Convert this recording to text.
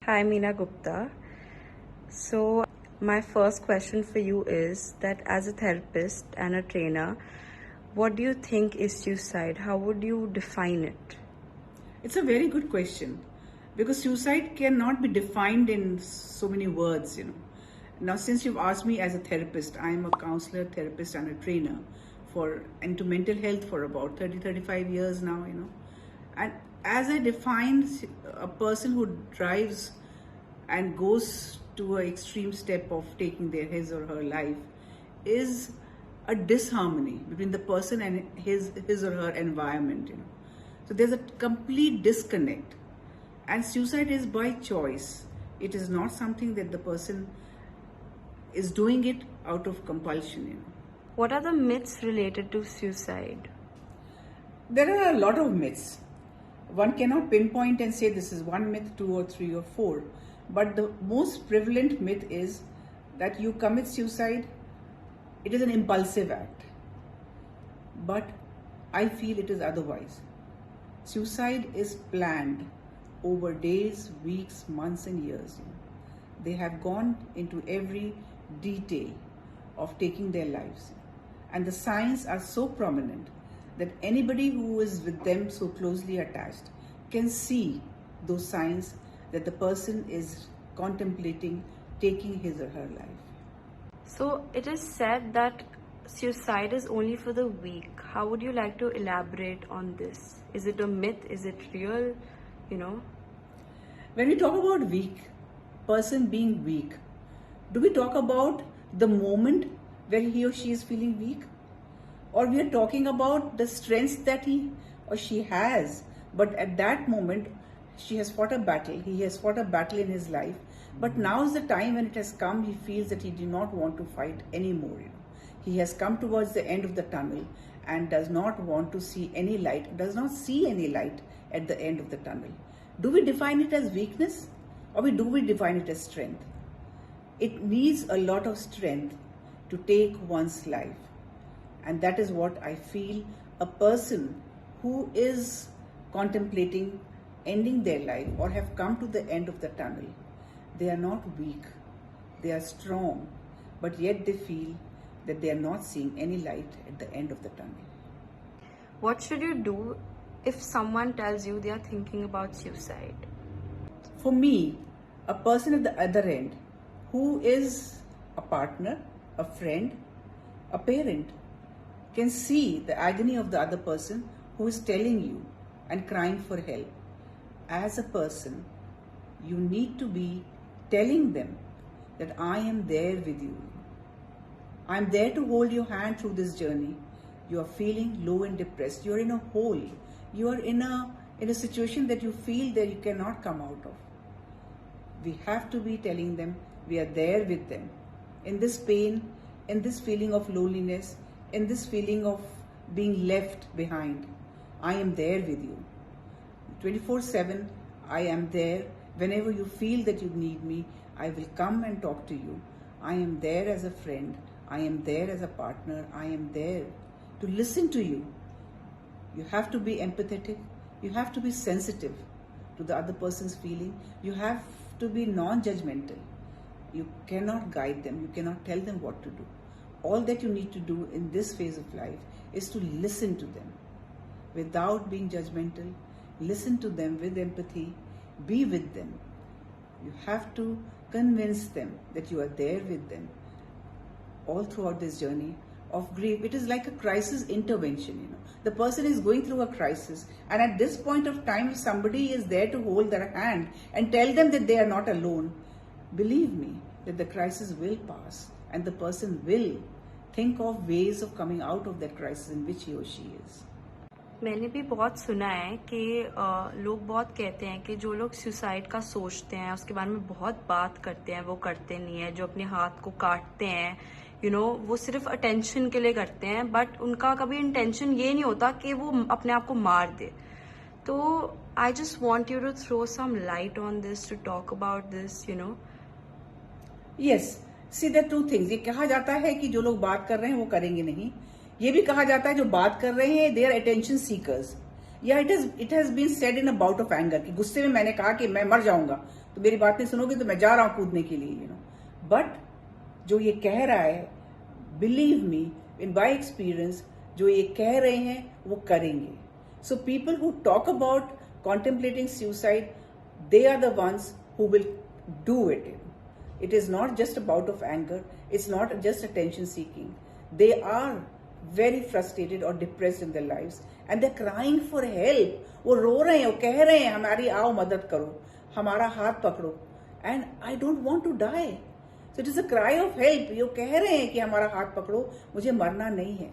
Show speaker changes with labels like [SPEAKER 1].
[SPEAKER 1] Hi, Meena Gupta. So, my first question for you is that as a therapist and a trainer, what do you think is suicide? How would you define it?
[SPEAKER 2] It's a very good question because suicide cannot be defined in so many words. Now, since you've asked me as a therapist, I am a counselor, therapist, and a trainer into mental health for about 35 years now. And as I define a person who drives and goes to an extreme step of taking his or her life is a disharmony between the person and his or her environment. So there's a complete disconnect, and suicide is by choice. It is not something that the person is doing it out of compulsion.
[SPEAKER 1] What are the myths related to suicide?
[SPEAKER 2] There are a lot of myths. One cannot pinpoint and say this is one myth, two or three or four. But the most prevalent myth is that you commit suicide, it is an impulsive act. But I feel it is otherwise. Suicide is planned over days, weeks, months, and years. They have gone into every detail of taking their lives. And the signs are so prominent that anybody who is with them so closely attached can see those signs that the person is contemplating taking his or her life.
[SPEAKER 1] So, it is said that suicide is only for the weak. How would you like to elaborate on this? Is it a myth? Is it real?
[SPEAKER 2] When we talk about weak, person being weak, do we talk about the moment where he or she is feeling weak? Or we are talking about the strength that he or she has, but at that moment she has fought a battle, he has fought a battle in his life, but now is the time when it has come, he feels that he did not want to fight anymore. He has come towards the end of the tunnel and does not want to see any light, does not see any light at the end of the tunnel. Do we define it as weakness, or do we define it as strength? It needs a lot of strength to take one's life. And that is what I feel a person who is contemplating ending their life or have come to the end of the tunnel, they are not weak, they are strong, but yet they feel that they are not seeing any light at the end of the tunnel.
[SPEAKER 1] What should you do if someone tells you they are thinking about suicide?
[SPEAKER 2] For me, a person at the other end who is a partner, a friend, a parent, can see the agony of the other person who is telling you and crying for help. As a person, you need to be telling them that I am there with you. I am there to hold your hand through this journey. You are feeling low and depressed. You are in a hole. You are in a situation that you feel that you cannot come out of. We have to be telling them we are there with them. In this pain, in this feeling of loneliness, in this feeling of being left behind, I am there with you. 24/7, I am there. Whenever you feel that you need me, I will come and talk to you. I am there as a friend. I am there as a partner. I am there to listen to you. You have to be empathetic. You have to be sensitive to the other person's feeling. You have to be non-judgmental. You cannot guide them. You cannot tell them what to do. All that you need to do in this phase of life is to listen to them without being judgmental. Listen to them with empathy. Be with them. You have to convince them that you are there with them all throughout this journey of grief. It is like a crisis intervention. The person is going through a crisis, and at this point of time, if somebody is there to hold their hand and tell them that they are not alone, believe me that the crisis will pass and the person will think of ways of coming out of that crisis in which he or she is.
[SPEAKER 1] मैंने भी बहुत सुना है कि लोग बहुत कहते हैं कि जो लोग सुसाइड का सोचते हैं उसके बारे में बहुत बात करते हैं वो करते नहीं है, जो अपने हाथ को काटते हैं वो सिर्फ अटेंशन के लिए करते हैं, बट उनका कभी इंटेंशन ये नहीं होता कि वो अपने आप को मार दे. तो I just want you to throw some light on this, to talk about this.
[SPEAKER 2] Yes, see the two things. ये कहा जाता है कि जो लोग बात कर रहे हैं वो करेंगे नहीं. ये भी कहा जाता है जो बात कर रहे हैं दे आर अटेंशन सीकर्स. या it has been said in a bout of anger कि गुस्से में मैंने कहा कि मैं मर जाऊंगा, तो मेरी बात नहीं सुनोगे तो मैं जा रहा हूं कूदने के लिए, बट जो ये कह रहा है, believe me in by experience, जो ये कह रहे हैं वो करेंगे. So people who talk about contemplating suicide, they are the ones who will do it. It is not just a bout of anger, it's not just attention seeking. They are very frustrated or depressed in their lives and they're crying for help. वो रो रहे हैं, वो कह रहे हैं हमारी आओ मदद करो, हमारा हाथ पकड़ो. And I don't want to die. So it is a cry of help. ये कह रहे हैं कि हमारा हाथ पकड़ो, मुझे मरना नहीं है.